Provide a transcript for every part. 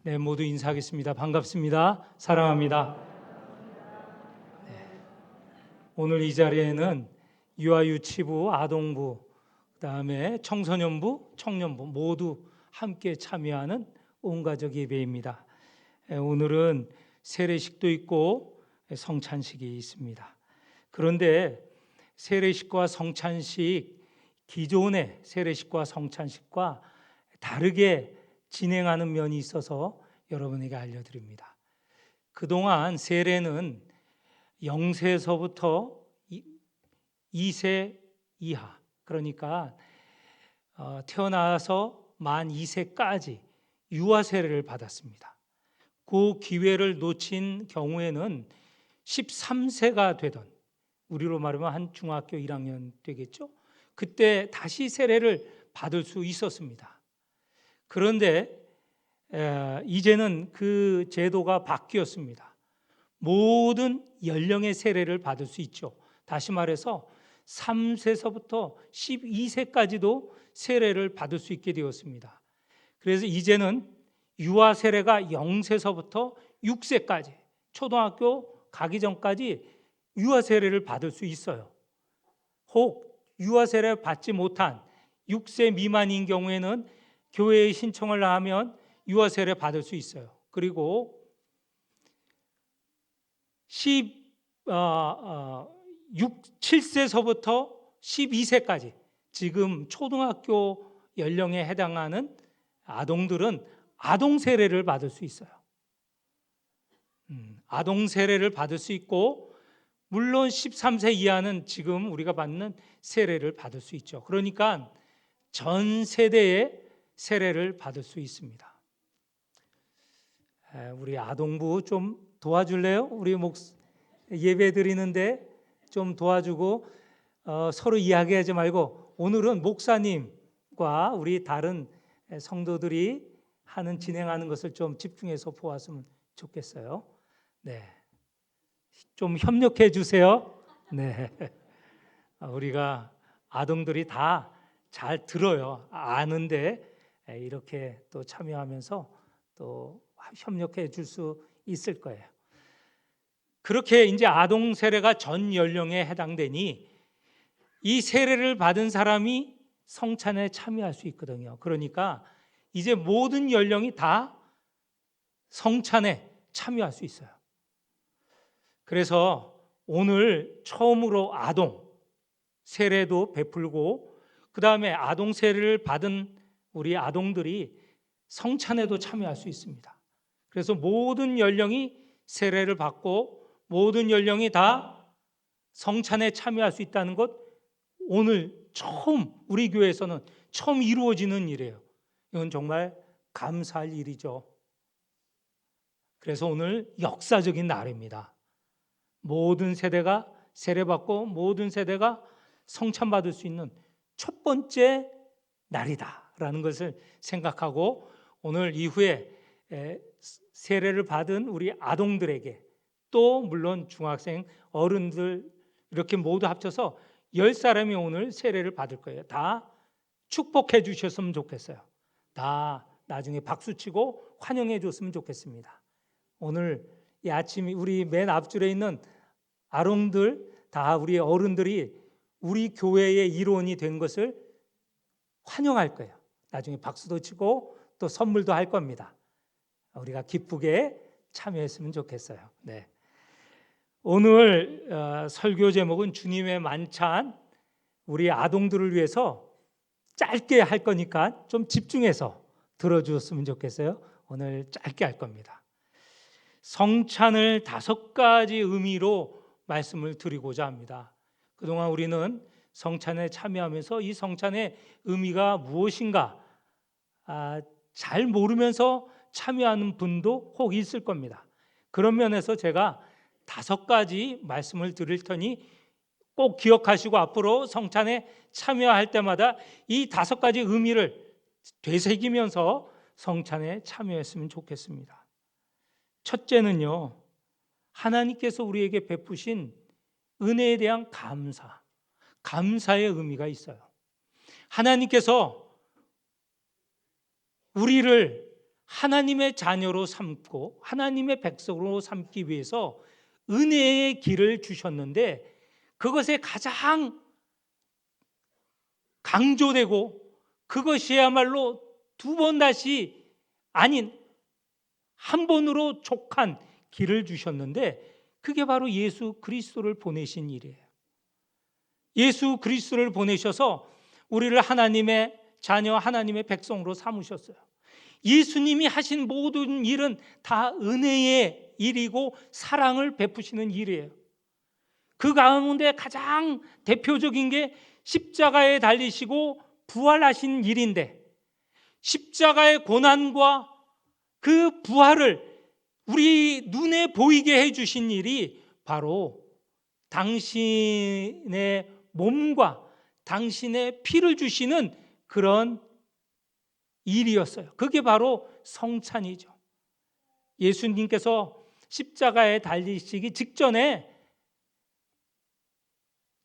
네, 모두 인사하겠습니다. 반갑습니다. 사랑합니다. 오늘 이 자리에는 유아유치부, 아동부, 그다음에 청소년부, 청년부 모두 함께 참여하는 온가족 예배입니다. 오늘은 세례식도 있고 성찬식이 있습니다. 그런데 세례식과 성찬식, 기존의 세례식과 성찬식과 다르게 진행하는 면이 있어서 여러분에게 알려드립니다. 그동안 세례는 0세서부터 2세 이하, 그러니까 태어나서 만 2세까지 유아 세례를 받았습니다. 그 기회를 놓친 경우에는 13세가 되던, 우리로 말하면 한 중학교 1학년 되겠죠. 그때 다시 세례를 받을 수 있었습니다. 그런데 이제는 그 제도가 바뀌었습니다. 모든 연령의 세례를 받을 수 있죠. 다시 말해서 3세서부터 12세까지도 세례를 받을 수 있게 되었습니다. 그래서 이제는 유아 세례가 0세서부터 6세까지, 초등학교 가기 전까지 유아 세례를 받을 수 있어요. 혹 유아 세례 받지 못한 6세 미만인 경우에는 교회에 신청을 하면 유아 세례 받을 수 있어요. 그리고 7세서부터 12세까지 지금 초등학교 연령에 해당하는 아동들은 아동 세례를 받을 수 있어요. 아동 세례를 받을 수 있고, 물론 13세 이하는 지금 우리가 받는 세례를 받을 수 있죠. 그러니까 전 세대의 세례를 받을 수 있습니다. 우리 아동부 좀 도와줄래요? 우리 예배 드리는데 좀 도와주고, 서로 이야기하지 말고 오늘은 목사님과 우리 다른 성도들이 진행하는 것을 좀 집중해서 보았으면 좋겠어요. 네, 좀 협력해 주세요. 네, 우리가 아동들이 다 잘 들어요. 아는데 이렇게 또 참여하면서 또 협력해 줄 수 있을 거예요. 그렇게 이제 아동 세례가 전 연령에 해당되니 이 세례를 받은 사람이 성찬에 참여할 수 있거든요. 그러니까 이제 모든 연령이 다 성찬에 참여할 수 있어요. 그래서 오늘 처음으로 아동 세례도 베풀고, 그 다음에 아동 세례를 받은 우리 아동들이 성찬에도 참여할 수 있습니다. 그래서 모든 연령이 세례를 받고 모든 연령이 다 성찬에 참여할 수 있다는 것, 오늘 처음 우리 교회에서는 처음 이루어지는 일이에요. 이건 정말 감사할 일이죠. 그래서 오늘 역사적인 날입니다. 모든 세대가 세례받고 모든 세대가 성찬받을 수 있는 첫 번째 날이다라는 것을 생각하고, 오늘 이후에 세례를 받은 우리 아동들에게, 또 물론 중학생, 어른들 이렇게 모두 합쳐서 10사람이 오늘 세례를 받을 거예요. 다 축복해 주셨으면 좋겠어요. 다 나중에 박수치고 환영해 줬으면 좋겠습니다. 오늘 이 아침이 우리 맨 앞줄에 있는 아동들, 다 우리 어른들이 우리 교회의 일원이 된 것을 환영할 거예요. 나중에 박수도 치고 또 선물도 할 겁니다. 우리가 기쁘게 참여했으면 좋겠어요. 네. 오늘 설교 제목은 주님의 만찬, 우리 아동들을 위해서 짧게 할 거니까 좀 집중해서 들어주셨으면 좋겠어요. 오늘 짧게 할 겁니다. 성찬을 5가지 의미로 말씀을 드리고자 합니다. 그동안 우리는 성찬에 참여하면서 이 성찬의 의미가 무엇인가 잘 모르면서 참여하는 분도 혹 있을 겁니다. 그런 면에서 제가 5가지 말씀을 드릴 테니 꼭 기억하시고 앞으로 성찬에 참여할 때마다 이 5가지 의미를 되새기면서 성찬에 참여했으면 좋겠습니다. 첫째는요, 하나님께서 우리에게 베푸신 은혜에 대한 감사의 의미가 있어요. 하나님께서 우리를 하나님의 자녀로 삼고 하나님의 백성으로 삼기 위해서 은혜의 길을 주셨는데, 그것에 가장 강조되고 그것이야말로 두 번 다시 아닌 한 번으로 족한 길을 주셨는데, 그게 바로 예수 그리스도를 보내신 일이에요. 예수 그리스도를 보내셔서 우리를 하나님의 자녀, 하나님의 백성으로 삼으셨어요. 예수님이 하신 모든 일은 다 은혜의 일이고 사랑을 베푸시는 일이에요. 그 가운데 가장 대표적인 게 십자가에 달리시고 부활하신 일인데, 십자가의 고난과 그 부활을 우리 눈에 보이게 해주신 일이 바로 당신의 몸과 당신의 피를 주시는 그런 일이었어요. 그게 바로 성찬이죠. 예수님께서 십자가에 달리시기 직전에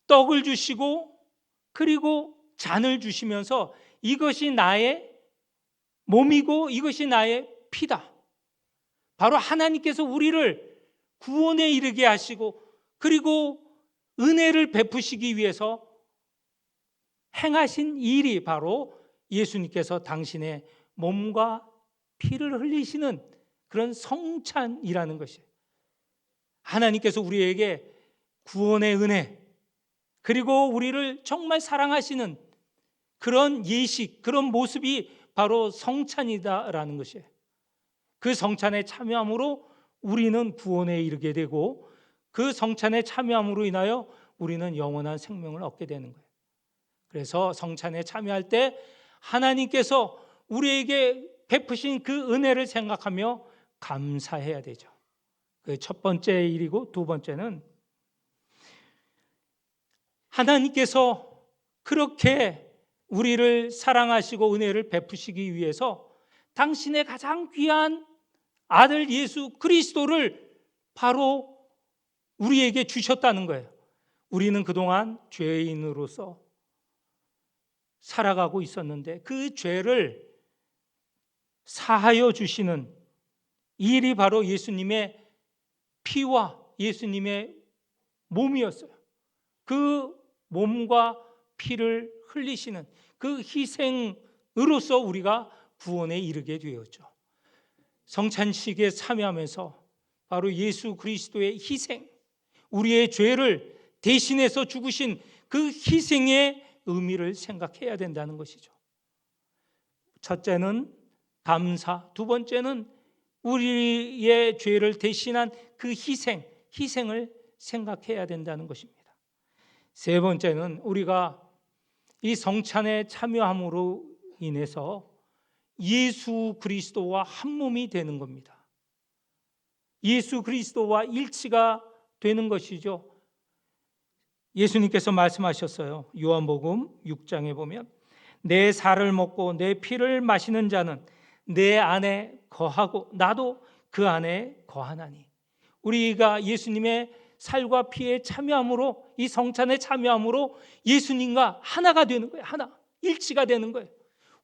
떡을 주시고 그리고 잔을 주시면서 이것이 나의 몸이고 이것이 나의 피다. 바로 하나님께서 우리를 구원에 이르게 하시고 그리고 은혜를 베푸시기 위해서 행하신 일이 바로 예수님께서 당신의 몸과 피를 흘리시는 그런 성찬이라는 것이에요. 하나님께서 우리에게 구원의 은혜, 그리고 우리를 정말 사랑하시는 그런 예식, 그런 모습이 바로 성찬이다라는 것이에요. 그 성찬에 참여함으로 우리는 구원에 이르게 되고, 그 성찬에 참여함으로 인하여 우리는 영원한 생명을 얻게 되는 거예요. 그래서 성찬에 참여할 때 하나님께서 우리에게 베푸신 그 은혜를 생각하며 감사해야 되죠. 그 첫 번째 일이고, 두 번째는 하나님께서 그렇게 우리를 사랑하시고 은혜를 베푸시기 위해서 당신의 가장 귀한 아들 예수 그리스도를 바로 우리에게 주셨다는 거예요. 우리는 그동안 죄인으로서 살아가고 있었는데 그 죄를 사하여 주시는 일이 바로 예수님의 피와 예수님의 몸이었어요. 그 몸과 피를 흘리시는 그 희생으로서 우리가 구원에 이르게 되었죠. 성찬식에 참여하면서 바로 예수 그리스도의 희생, 우리의 죄를 대신해서 죽으신 그 희생의 의미를 생각해야 된다는 것이죠. 첫째는 감사, 두 번째는 우리의 죄를 대신한 그 희생을 생각해야 된다는 것입니다. 세 번째는 우리가 이 성찬에 참여함으로 인해서 예수 그리스도와 한 몸이 되는 겁니다. 예수 그리스도와 일치가 되는 것이죠. 예수님께서 말씀하셨어요. 요한복음 6장에 보면 내 살을 먹고 내 피를 마시는 자는 내 안에 거하고 나도 그 안에 거하나니. 우리가 예수님의 살과 피에 참여함으로, 이 성찬에 참여함으로 예수님과 하나가 되는 거예요. 하나, 일치가 되는 거예요.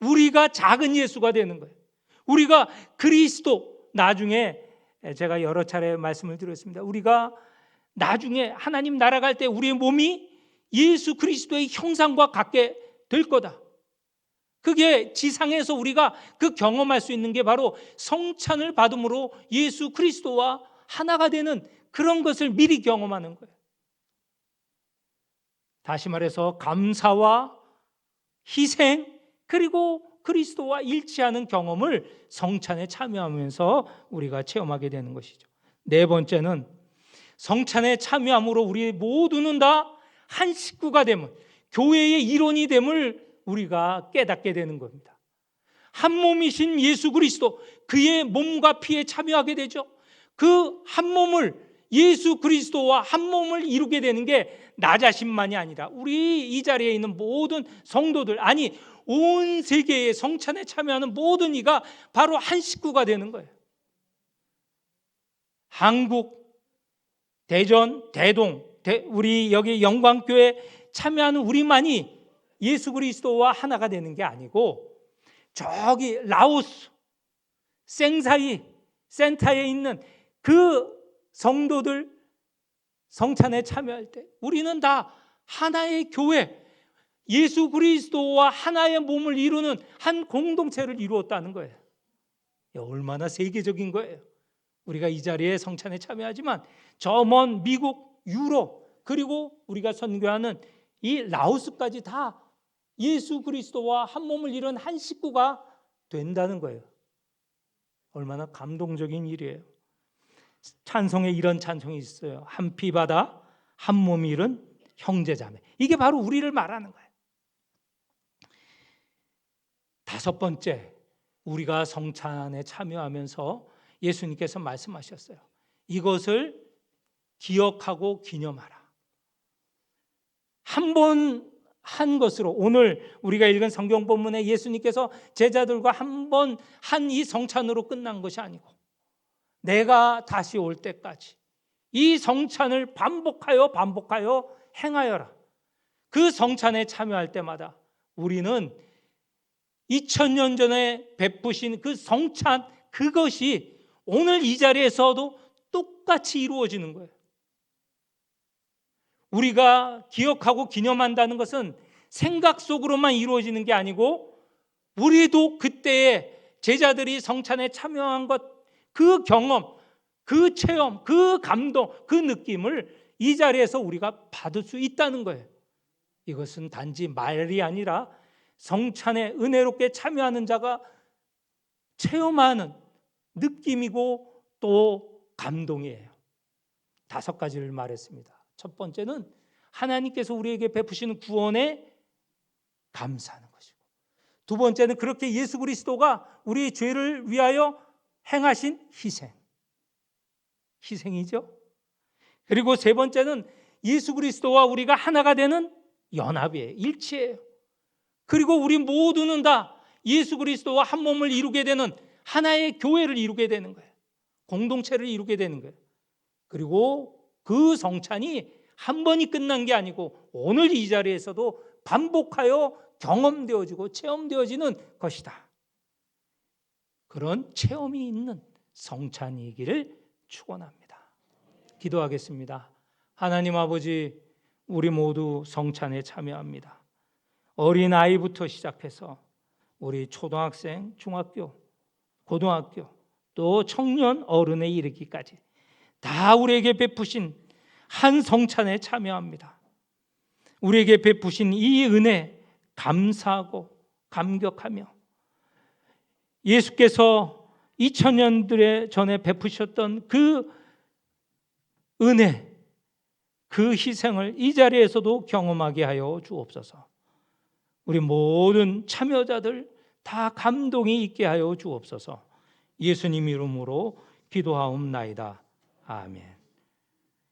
우리가 작은 예수가 되는 거예요. 우리가 그리스도, 나중에 제가 여러 차례 말씀을 드렸습니다. 우리가 나중에 하나님 나라 갈 때 우리의 몸이 예수 그리스도의 형상과 같게 될 거다. 그게 지상에서 우리가 그 경험할 수 있는 게 바로 성찬을 받음으로 예수 그리스도와 하나가 되는 그런 것을 미리 경험하는 거예요. 다시 말해서 감사와 희생, 그리고 그리스도와 일치하는 경험을 성찬에 참여하면서 우리가 체험하게 되는 것이죠. 네 번째는 성찬에 참여함으로 우리 모두는 다 한 식구가 됨을, 교회의 일원이 됨을 우리가 깨닫게 되는 겁니다. 한 몸이신 예수 그리스도, 그의 몸과 피에 참여하게 되죠. 그 한 몸을, 예수 그리스도와 한 몸을 이루게 되는 게 나 자신만이 아니라 우리 이 자리에 있는 모든 성도들, 아니 온 세계의 성찬에 참여하는 모든 이가 바로 한 식구가 되는 거예요. 한국, 대전, 대동, 우리 여기 영광교회 참여하는 우리만이 예수 그리스도와 하나가 되는 게 아니고, 저기 라오스, 생사이 센터에 있는 그 성도들 성찬에 참여할 때 우리는 다 하나의 교회, 예수 그리스도와 하나의 몸을 이루는 한 공동체를 이루었다는 거예요. 얼마나 세계적인 거예요. 우리가 이 자리에 성찬에 참여하지만 저 먼 미국, 유럽, 그리고 우리가 선교하는 이 라오스까지 다 예수 그리스도와 한 몸을 이룬 한 식구가 된다는 거예요. 얼마나 감동적인 일이에요. 찬송에 이런 찬송이 있어요. 한 피 받아 한 몸 이룬 형제자매. 이게 바로 우리를 말하는 거예요. 다섯 번째, 우리가 성찬에 참여하면서 예수님께서 말씀하셨어요. 이것을 기억하고 기념하라. 한 번 한 것으로, 오늘 우리가 읽은 성경 본문에 예수님께서 제자들과 한 번 한 이 성찬으로 끝난 것이 아니고 내가 다시 올 때까지 이 성찬을 반복하여 행하여라. 그 성찬에 참여할 때마다 우리는 2000년 전에 베푸신 그 성찬, 그것이 오늘 이 자리에서도 똑같이 이루어지는 거예요. 우리가 기억하고 기념한다는 것은 생각 속으로만 이루어지는 게 아니고 우리도 그때의 제자들이 성찬에 참여한 것, 그 경험, 그 체험, 그 감동, 그 느낌을 이 자리에서 우리가 받을 수 있다는 거예요. 이것은 단지 말이 아니라 성찬에 은혜롭게 참여하는 자가 체험하는 느낌이고 또 감동이에요. 다섯 가지를 말했습니다. 첫 번째는 하나님께서 우리에게 베푸시는 구원에 감사하는 것이고, 두 번째는 그렇게 예수 그리스도가 우리의 죄를 위하여 행하신 희생이죠. 그리고 세 번째는 예수 그리스도와 우리가 하나가 되는 연합이에요. 일치예요. 그리고 우리 모두는 다 예수 그리스도와 한 몸을 이루게 되는 하나의 교회를 이루게 되는 거예요. 공동체를 이루게 되는 거예요. 그리고 그 성찬이 한 번이 끝난 게 아니고 오늘 이 자리에서도 반복하여 경험되어지고 체험되어지는 것이다. 그런 체험이 있는 성찬이기를 축원합니다. 기도하겠습니다. 하나님 아버지, 우리 모두 성찬에 참여합니다. 어린아이부터 시작해서 우리 초등학생, 중학교, 고등학교, 또 청년, 어른에 이르기까지 다 우리에게 베푸신 한 성찬에 참여합니다. 우리에게 베푸신 이 은혜 감사하고 감격하며 예수께서 2000년들에 전에 베푸셨던 그 은혜, 그 희생을 이 자리에서도 경험하게 하여 주옵소서. 우리 모든 참여자들 다 감동이 있게 하여 주옵소서. 예수님 이름으로 기도하옵나이다. 아멘.